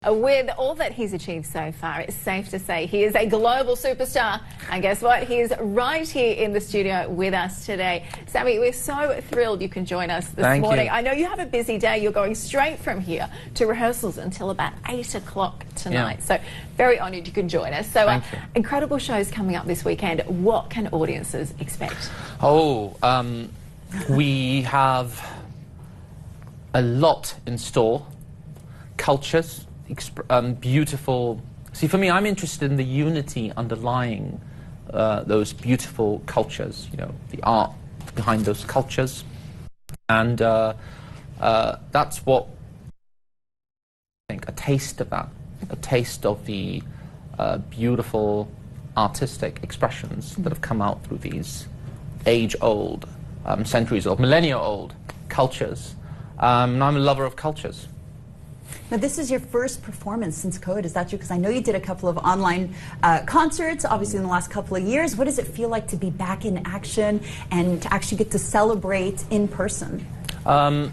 With all that he's achieved so far, it's safe to say he is a global superstar. And guess what? He is right here in the studio with us today. Sami, we're so thrilled you can join us this morning. I know you have a busy day. You're going straight from here to rehearsals until about 8 o'clock tonight. So very honoured you can join us. So incredible shows coming up this weekend. What can audiences expect? We have a lot in store. Cultures, beautiful. See, for me, I'm interested in the unity underlying those beautiful cultures, you know, the art behind those cultures. And that's what I think, a taste of that, a taste of the beautiful artistic expressions that have come out through these age-old, centuries-old, millennia-old cultures. And I'm a lover of cultures. Now, this is your first performance since COVID, is that true? Because I know you did a couple of online concerts, obviously, in the last couple of years. What does it feel like to be back in action and to actually get to celebrate in person?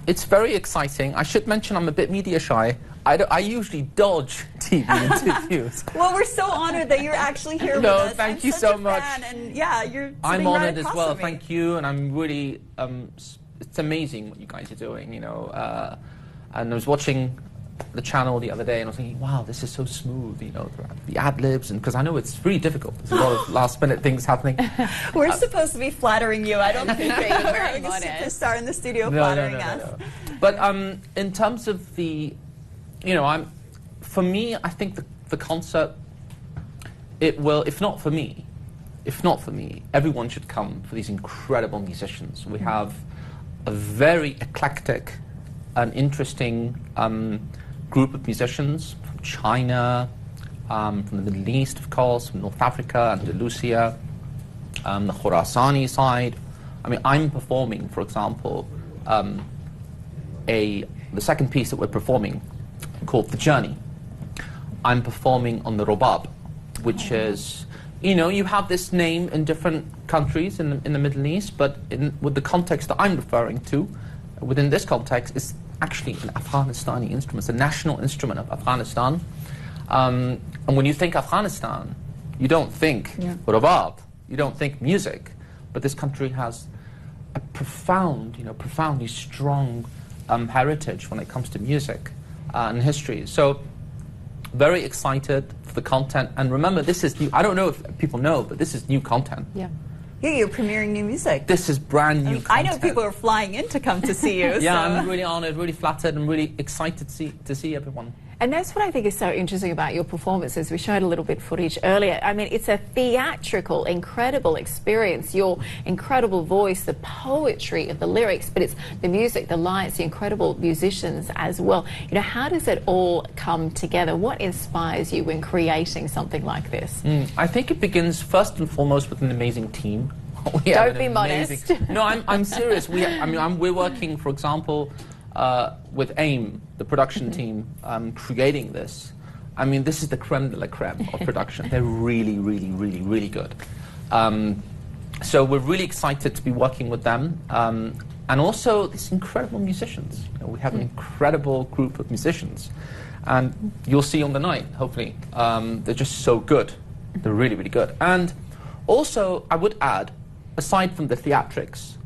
It's very exciting. I should mention I'm a bit media shy. I usually dodge TV interviews. Well, we're so honored that you're actually here with us. Thank you so much. And yeah, you're I'm honored as well. Thank you, and I'm really. It's amazing what you guys are doing. You know, and I was watching the channel the other day, and I was thinking, wow, this is so smooth. You know, the ad libs, and because I know it's really difficult. There's a lot of last-minute things happening. We're supposed to be flattering you. I don't think you're wearing a superstar in the studio flattering us. But in terms of the. You know, for me, I think the concert, it will, if not for me, everyone should come for these incredible musicians. We have a very eclectic and interesting group of musicians from China, from the Middle East, of course, from North Africa, Andalusia, the Khorasani side. I mean, I'm performing, for example, the second piece that we're performing, called The Journey. I'm performing on the Robab, which is, you know, you have this name in different countries in the Middle East, but with the context that I'm referring to, within this context, is actually an Afghanistani instrument. It's a national instrument of Afghanistan. And when you think Afghanistan, you don't think Robab, you don't think music, but this country has a profound, you know, profoundly strong heritage when it comes to music. And history. So very excited for the content. And remember, this is new. I don't know if people know, but this is new content. Yeah, you're premiering new music. This is brand new content. I know people are flying in to come to see you. Yeah, I'm really honored, really flattered, and really excited to see everyone. And that's what I think is so interesting about your performances. We showed a little bit footage earlier. I mean, it's a theatrical, incredible experience. Your incredible voice, the poetry of the lyrics, but it's the music, the lights, the incredible musicians as well. You know, how does it all come together? What inspires you when creating something like this? I think it begins first and foremost with an amazing team. Don't be modest. No, I'm serious. We're working, for example, with AIM, the production team, creating this. I mean, this is the creme de la creme of production. They're really, really, really, really good. So we're really excited to be working with them. And also these incredible musicians. You know, we have an incredible group of musicians. And you'll see on the night, hopefully. They're just so good. They're really, really good. And also, I would add, aside from the theatrics,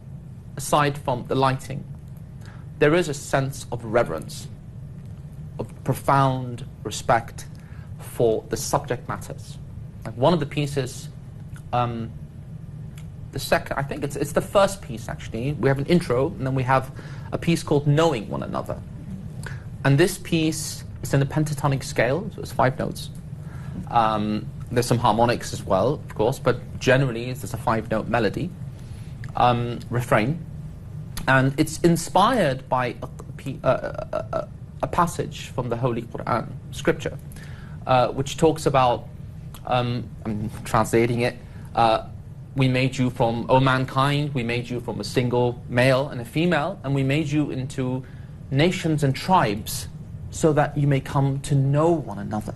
aside from the lighting, there is a sense of reverence, of profound respect for the subject matters. Like one of the pieces, I think it's the first piece actually. We have an intro, and then we have a piece called Knowing One Another. And this piece is in a pentatonic scale, so it's 5 notes. There's some harmonics as well, of course, but generally it's just a 5-note melody, refrain. And it's inspired by a passage from the Holy Quran, scripture, which talks about, I'm translating it, we made you from, O mankind, we made you from a single male and a female, and we made you into nations and tribes so that you may come to know one another.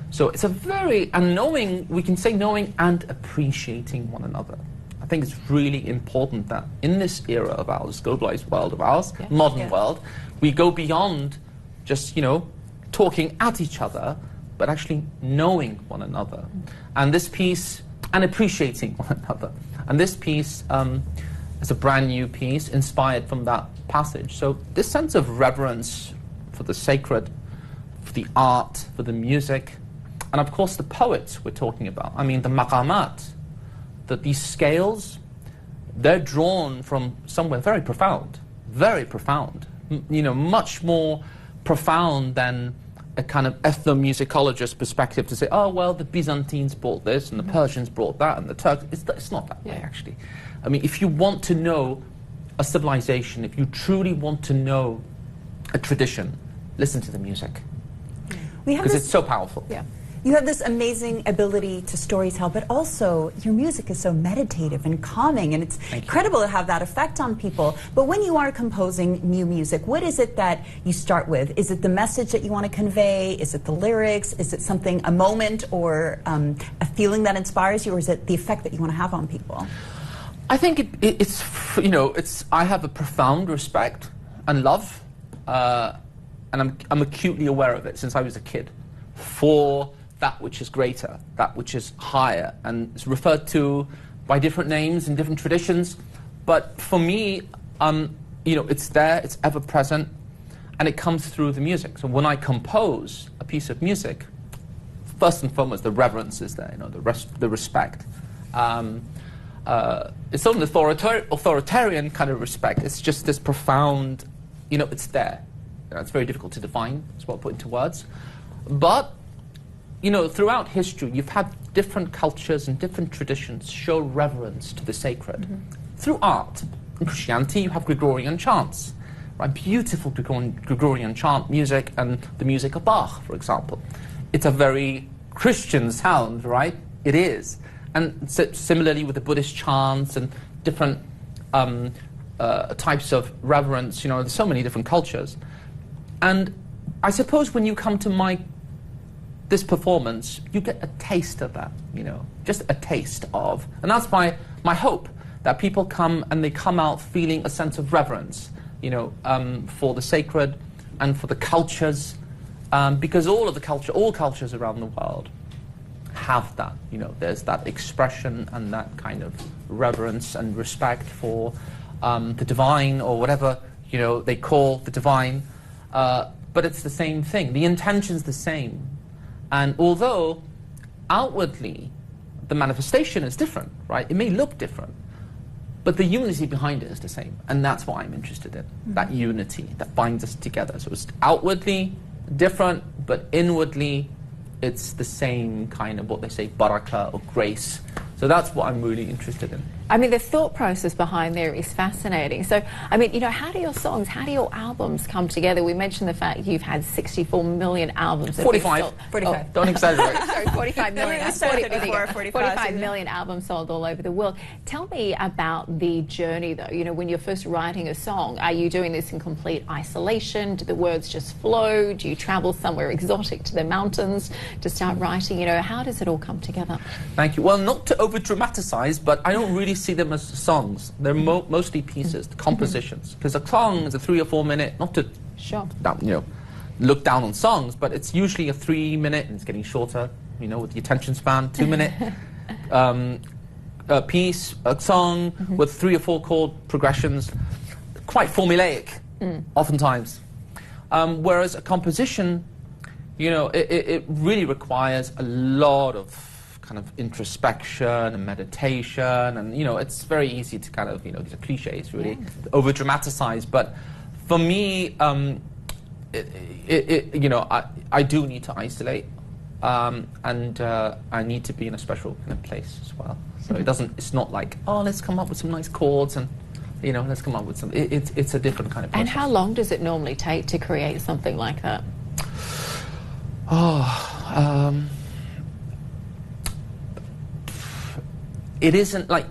So it's a very, and knowing, we can say knowing and appreciating one another. I think it's really important that in this era of ours, globalized world of ours, modern world, we go beyond just, you know, talking at each other, but actually knowing one another. And this piece, and appreciating one another. And this piece is a brand new piece inspired from that passage. So this sense of reverence for the sacred, for the art, for the music, and of course the poets we're talking about. I mean, the maqamat, that these scales, they're drawn from somewhere very profound, much more profound than a kind of ethnomusicologist perspective to say, oh, well, the Byzantines brought this, and the Persians brought that, and the Turks. It's not that way, actually. I mean, if you want to know a civilization, if you truly want to know a tradition, listen to the music. Because it's so powerful. Yeah. You have this amazing ability to storytell, but also your music is so meditative and calming, and it's incredible to have that effect on people. But when you are composing new music, what is it that you start with? Is it the message that you want to convey? Is it the lyrics? Is it something, a moment or a feeling that inspires you, or is it the effect that you want to have on people? I think it's I have a profound respect and love, and I'm acutely aware of it since I was a kid, for that which is greater, that which is higher, and it's referred to by different names in different traditions. But for me, it's there, it's ever present, and it comes through the music. So when I compose a piece of music, first and foremost, the reverence is there, the respect. It's not an authoritarian kind of respect. It's just this profound, it's there. It's very difficult to define. It's well put into words. But throughout history, you've had different cultures and different traditions show reverence to the sacred through art. In Christianity, you have Gregorian chants, right? Beautiful Gregorian chant music, and the music of Bach, for example. It's a very Christian sound, right? It is. And similarly with the Buddhist chants and different types of reverence, there's so many different cultures. And I suppose when you come to this performance, you get a taste of that, just a taste of. And that's my hope, that people come and they come out feeling a sense of reverence, for the sacred and for the cultures, because all cultures around the world have that, there's that expression and that kind of reverence and respect for the divine, or whatever, they call the divine. But it's the same thing. The intention's the same. And although outwardly the manifestation is different, right? It may look different, but the unity behind it is the same. And that's what I'm interested in, that unity that binds us together. So it's outwardly different, but inwardly it's the same kind of, what they say, barakah, or grace. So that's what I'm really interested in. I mean, the thought process behind there is fascinating. So, I mean, how do your songs, how do your albums come together? We mentioned the fact you've had 64 million albums. 45. 45. Oh, don't exaggerate. Sorry, 45 million. 45 million albums sold all over the world. Tell me about the journey, though. When you're first writing a song, are you doing this in complete isolation? Do the words just flow? Do you travel somewhere exotic to the mountains to start writing? How does it all come together? Thank you. Well, not to over-dramatize, but I don't really see them as songs. They're mostly pieces, compositions. Because a song is a 3 or 4 minute, not to look down on songs, but it's usually a 3 minute, and it's getting shorter, with the attention span, 2 minute a piece, a song with 3 or 4 chord progressions, quite formulaic, oftentimes. Whereas a composition, it really requires a lot of kind of introspection and meditation, and it's very easy to kind of these are cliches, really over dramatize. But for me, I do need to isolate, and I need to be in a special kind of place as well. So it's not like, oh, let's come up with some nice chords and let's come up with some. It's a different kind of process. And how long does it normally take to create something like that? It isn't like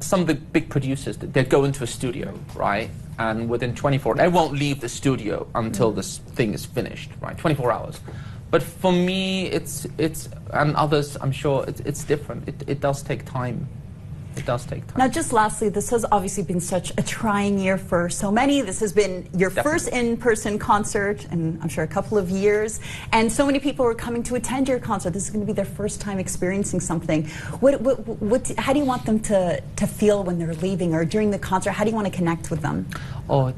some of the big producers, they go into a studio, right? And within 24 hours, they won't leave the studio until this thing is finished, right? 24 hours. But for me, it's and others, I'm sure, it's different. It does take time It does take time. Now, just lastly, this has obviously been such a trying year for so many. This has been your first in-person concert in, I'm sure, a couple of years. And so many people are coming to attend your concert. This is going to be their first time experiencing something. How do you want them to feel when they're leaving or during the concert? How do you want to connect with them? Oh,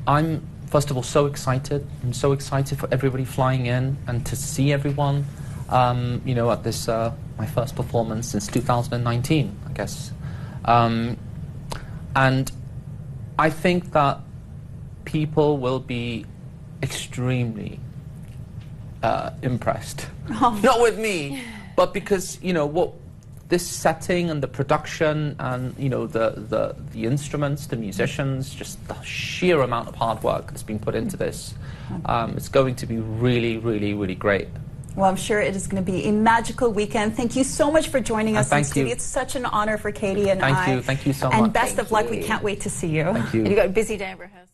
I'm, first of all, so excited. I'm so excited for everybody flying in and to see everyone, at this, my first performance since 2019, I guess. And I think that people will be extremely impressed. Oh. Not with me, but because, what this setting and the production and, the instruments, the musicians, just the sheer amount of hard work that's been put into this, it's going to be really, really, really great. Well, I'm sure it is going to be a magical weekend. Thank you so much for joining us in studio. It's such an honor for Katie and I. Thank you so much. And best of luck. We can't wait to see you. Thank you. And you've got a busy day of rehearsal.